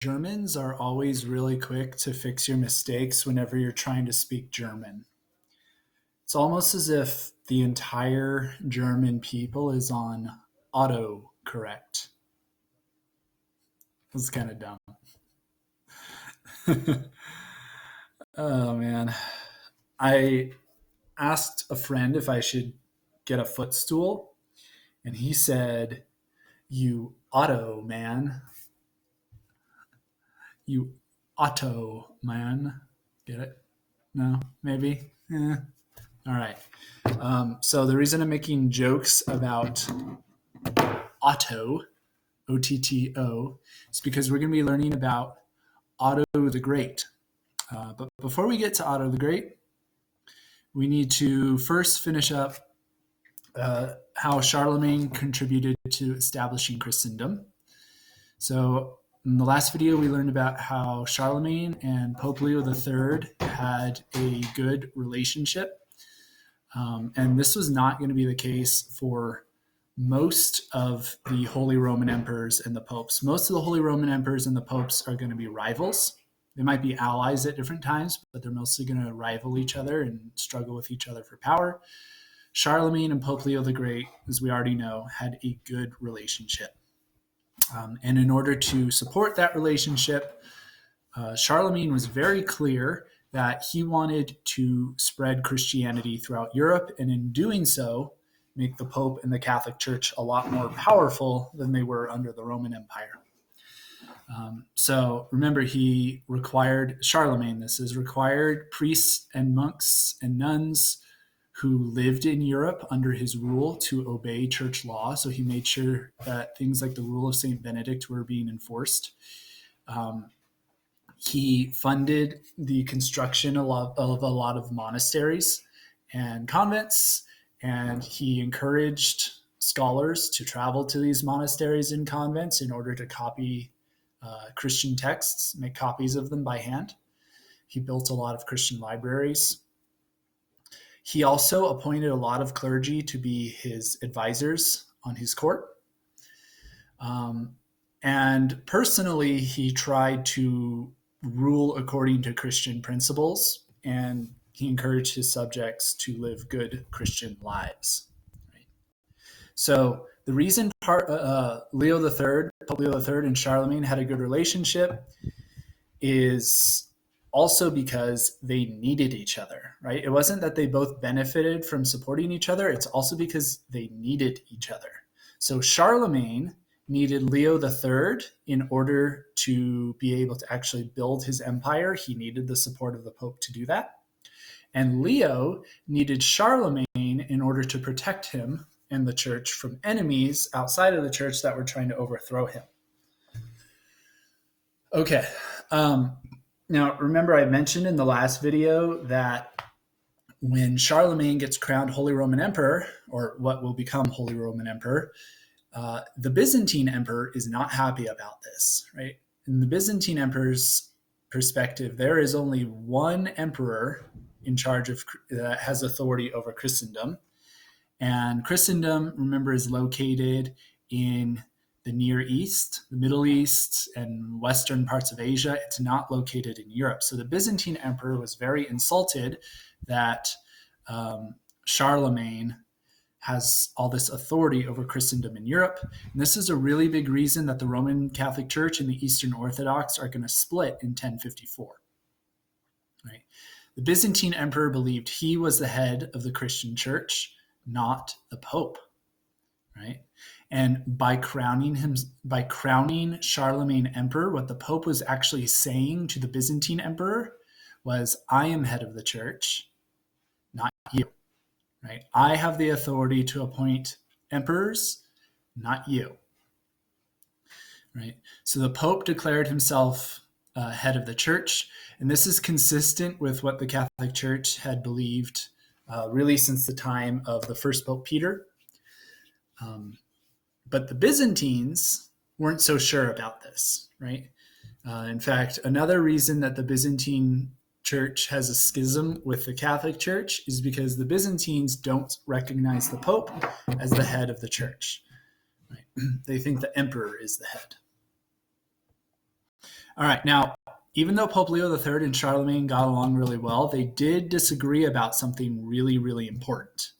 Germans are always really quick to fix your mistakes whenever you're trying to speak German. It's almost as if the entire German people is on auto correct. It's kind of dumb. Oh man. I asked a friend if I should get a footstool, and he said, "You Otto man. You Otto man." Get it? No? Maybe? All right. So the reason I'm making jokes about Otto, Otto, is because we're going to be learning about Otto the Great. But before we get to Otto the Great, we need to first finish up how Charlemagne contributed to establishing Christendom. So in the last video, we learned about how Charlemagne and Pope Leo III had a good relationship. And this was not going to be the case for most of the Holy Roman Emperors and the popes. Most of the Holy Roman Emperors and the popes are going to be rivals. They might be allies at different times, but they're mostly going to rival each other and struggle with each other for power. Charlemagne and Pope Leo the Great, as we already know, had a good relationship. And in order to support that relationship, Charlemagne was very clear that he wanted to spread Christianity throughout Europe, and in doing so, make the Pope and the Catholic Church a lot more powerful than they were under the Roman Empire. So remember, Charlemagne required priests and monks and nuns who lived in Europe under his rule to obey church law. So he made sure that things like the rule of St. Benedict were being enforced. He funded the construction of a lot of monasteries and convents, and he encouraged scholars to travel to these monasteries and convents in order to copy Christian texts, make copies of them by hand. He built a lot of Christian libraries. He also appointed a lot of clergy to be his advisors on his court. And personally, he tried to rule according to Christian principles, and he encouraged his subjects to live good Christian lives. Right? So the reason Pope Leo III and Charlemagne had a good relationship is also because they needed each other, right? It wasn't that they both benefited from supporting each other. It's also because they needed each other. So Charlemagne needed Leo III in order to be able to actually build his empire. He needed the support of the Pope to do that. And Leo needed Charlemagne in order to protect him and the church from enemies outside of the church that were trying to overthrow him. Okay. Now, remember I mentioned in the last video that when Charlemagne gets crowned Holy Roman Emperor, or what will become Holy Roman Emperor, the Byzantine Emperor is not happy about this, right? In the Byzantine Emperor's perspective, there is only one emperor in charge of that has authority over Christendom. And Christendom, remember, is located in the Near East, the Middle East, and western parts of Asia. It's not located in Europe. So the Byzantine emperor was very insulted that Charlemagne has all this authority over Christendom in Europe. And this is a really big reason that the Roman Catholic Church and the Eastern Orthodox are going to split in 1054. Right? The Byzantine emperor believed he was the head of the Christian church, not the Pope. Right? And by crowning Charlemagne emperor, what the Pope was actually saying to the Byzantine emperor was, I am head of the church, not you. Right? I have the authority to appoint emperors, not you. Right? So the Pope declared himself head of the church, and this is consistent with what the Catholic Church had believed really since the time of the first Pope Peter. But the Byzantines weren't so sure about this, right? In fact, another reason that the Byzantine Church has a schism with the Catholic Church is because the Byzantines don't recognize the Pope as the head of the church. Right? They think the emperor is the head. All right. Now, even though Pope Leo III and Charlemagne got along really well, they did disagree about something really, really important.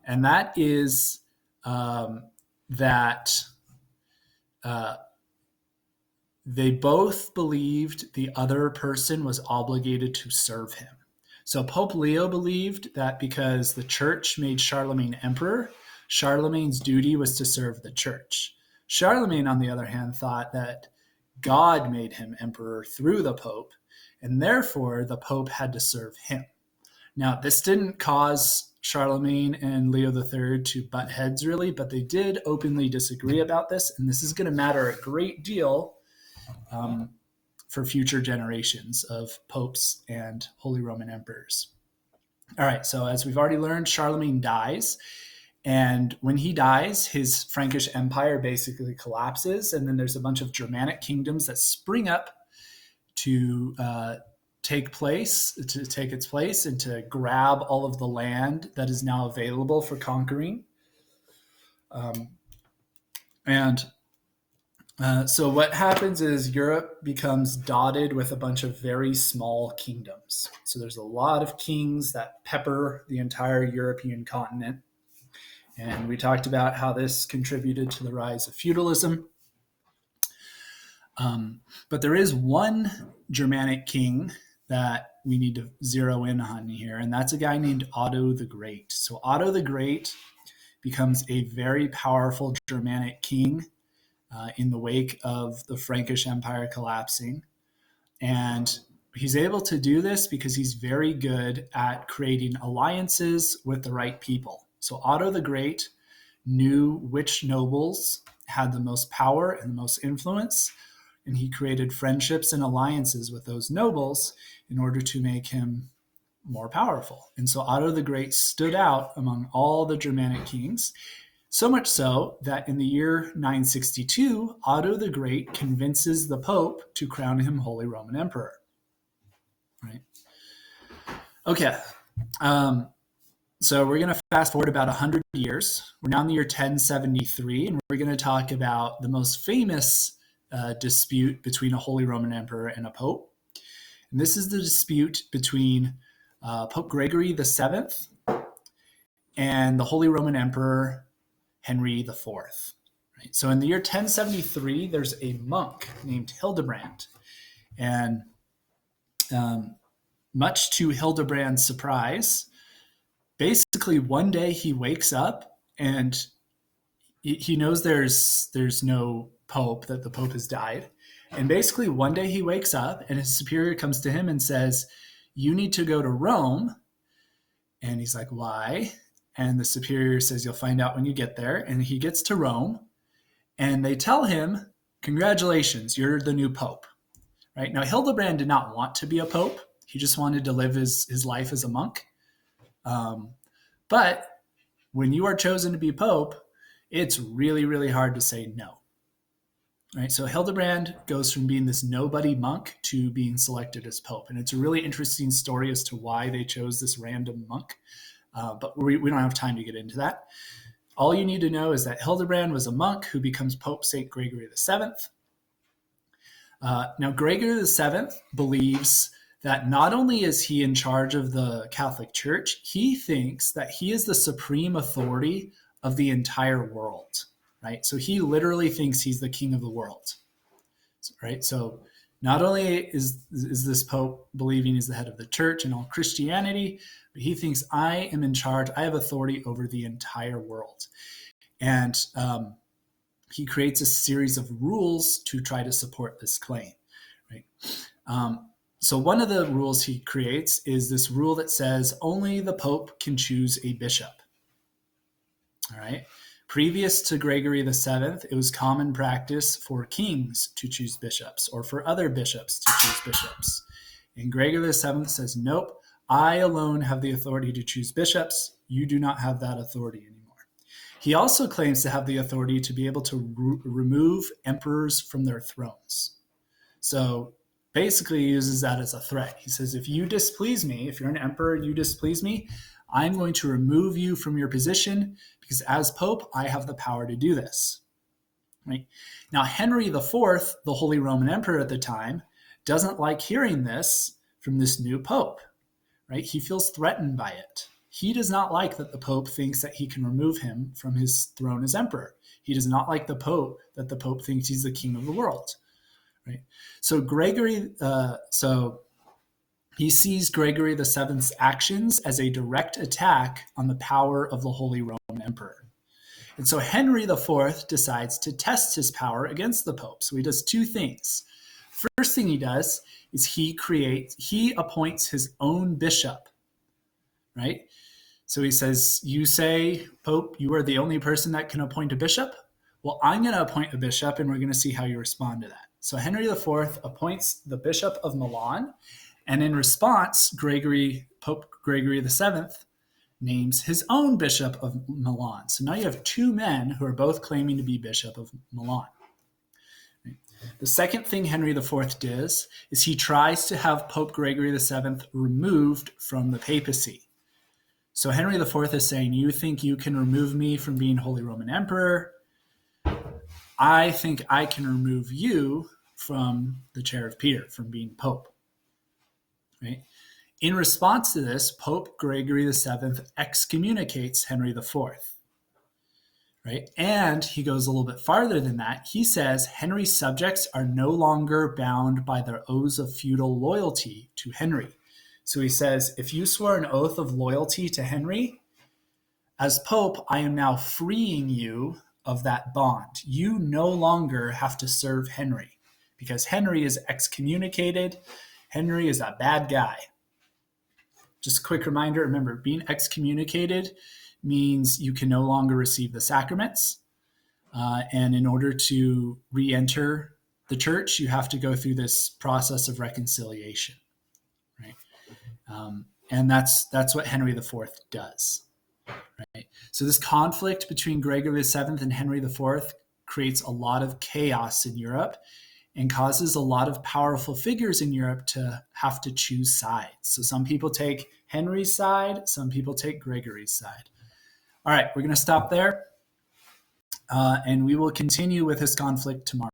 And that is that uh, they both believed the other person was obligated to serve him. So Pope Leo believed that because the church made Charlemagne emperor, Charlemagne's duty was to serve the church. Charlemagne, on the other hand, thought that God made him emperor through the Pope, and therefore the Pope had to serve him. Now, this didn't cause Charlemagne and Leo III to butt heads really, but they did openly disagree about this, and this is going to matter a great deal for future generations of popes and Holy Roman emperors. All right, so as we've already learned, Charlemagne dies. And when he dies, his Frankish empire basically collapses. And then there's a bunch of Germanic kingdoms that spring up to take its place and to grab all of the land that is now available for conquering. So what happens is Europe becomes dotted with a bunch of very small kingdoms. So there's a lot of kings that pepper the entire European continent. And we talked about how this contributed to the rise of feudalism. But there is one Germanic king that we need to zero in on here, and that's a guy named Otto the Great. So Otto the Great becomes a very powerful Germanic king in the wake of the Frankish Empire collapsing. And he's able to do this because he's very good at creating alliances with the right people. So Otto the Great knew which nobles had the most power and the most influence, and he created friendships and alliances with those nobles in order to make him more powerful. And so Otto the Great stood out among all the Germanic kings, so much so that in the year 962, Otto the Great convinces the Pope to crown him Holy Roman Emperor. Right? Okay. So we're going to fast forward about 100 years. We're now in the year 1073, and we're going to talk about the most famous dispute between a Holy Roman Emperor and a Pope. And this is the dispute between Pope Gregory VII and the Holy Roman Emperor Henry IV. Right? So in the year 1073, there's a monk named Hildebrand. And much to Hildebrand's surprise, basically one day he wakes up and he knows there's no pope, that the pope has died. And basically one day he wakes up and his superior comes to him and says, "You need to go to Rome." And he's like, "Why?" And the superior says, "You'll find out when you get there." And he gets to Rome and they tell him, "Congratulations, you're the new pope." Right? Now, Hildebrand did not want to be a pope. He just wanted to live his life as a monk. But when you are chosen to be pope, it's really, really hard to say no. Right? So Hildebrand goes from being this nobody monk to being selected as pope. And it's a really interesting story as to why they chose this random monk. But we don't have time to get into that. All you need to know is that Hildebrand was a monk who becomes Pope St. Gregory VII. Now, Gregory VII believes that not only is he in charge of the Catholic Church, he thinks that he is the supreme authority of the entire world, right? So he literally thinks he's the king of the world, right? So not only is this Pope believing he's the head of the church and all Christianity, but he thinks, I am in charge, I have authority over the entire world. And he creates a series of rules to try to support this claim, right? So one of the rules he creates is this rule that says only the Pope can choose a bishop. All right. Previous to Gregory VII, it was common practice for kings to choose bishops or for other bishops to choose bishops. And Gregory VII says, nope, I alone have the authority to choose bishops. You do not have that authority anymore. He also claims to have the authority to be able to remove emperors from their thrones. So basically he uses that as a threat. He says, if you displease me, if you're an emperor, you displease me, I'm going to remove you from your position because as Pope, I have the power to do this. Right? Now, Henry IV, the Holy Roman Emperor at the time, doesn't like hearing this from this new pope, right? He feels threatened by it. He does not like that the pope thinks that he can remove him from his throne as emperor. He does not like the pope that the pope thinks he's the king of the world, right? So he sees Gregory the Seventh's actions as a direct attack on the power of the Holy Roman Emperor. And so Henry IV decides to test his power against the Pope. So he does two things. First thing he does is he appoints his own bishop, right? So he says, you say, Pope, you are the only person that can appoint a bishop? Well, I'm going to appoint a bishop, and we're going to see how you respond to that. So Henry IV appoints the Bishop of Milan, and in response, Pope Gregory VII names his own Bishop of Milan. So now you have two men who are both claiming to be Bishop of Milan. The second thing Henry IV does is he tries to have Pope Gregory VII removed from the papacy. So Henry IV is saying, you think you can remove me from being Holy Roman Emperor? I think I can remove you from the chair of Peter, from being Pope. Right? In response to this, Pope Gregory VII excommunicates Henry IV. Right? And he goes a little bit farther than that. He says Henry's subjects are no longer bound by their oaths of feudal loyalty to Henry. So he says, if you swore an oath of loyalty to Henry, as Pope, I am now freeing you of that bond. You no longer have to serve Henry because Henry is excommunicated. Henry is a bad guy. Just a quick reminder, remember, being excommunicated means you can no longer receive the sacraments. And in order to re-enter the church, you have to go through this process of reconciliation. Right? And that's what Henry IV does. Right? So this conflict between Gregory VII and Henry IV creates a lot of chaos in Europe and causes a lot of powerful figures in Europe to have to choose sides. So some people take Henry's side, some people take Gregory's side. All right, we're going to stop there, and we will continue with this conflict tomorrow.